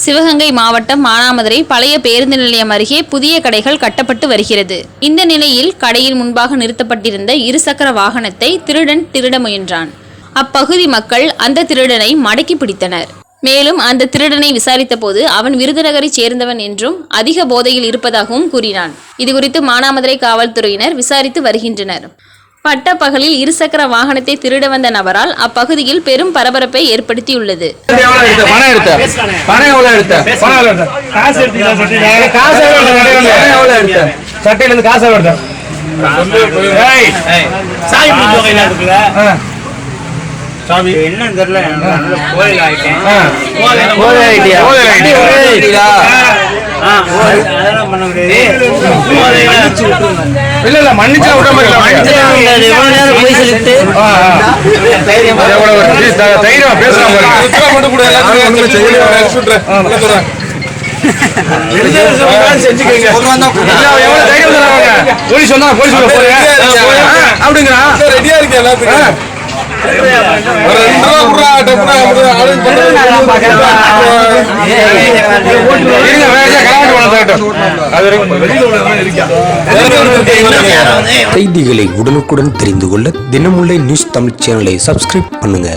சிவகங்கை மாவட்டம் மானாமதுரை பழைய பேருந்து நிலையம் அருகே புதிய கடைகள் கட்டப்பட்டு வருகிறது. இந்த நிலையில் கடையின் முன்பாக நிறுத்தப்பட்டிருந்த இருசக்கர வாகனத்தை திருடன் திருட முயன்றான். அப்பகுதி மக்கள் அந்த திருடனை மடக்கி பிடித்தனர். மேலும் அந்த திருடனை விசாரித்த போது அவன் விருதுநகரை சேர்ந்தவன் என்றும் அதிக போதையில் இருப்பதாகவும் கூறினான். இதுகுறித்து மானாமதுரை காவல்துறையினர் விசாரித்து வருகின்றனர். பட்டப்பகலில் இருசக்கர வாகனத்தை திருட வந்த நபரால் அப்பகுதியில் பெரும் பரபரப்பை ஏற்படுத்தியுள்ளது. செய்திகளை உடனுக்குடன் தெரிந்து கொள்ள தினமுல்லை நியூஸ் தமிழ் சேனலை சப்ஸ்கிரைப் பண்ணுங்க.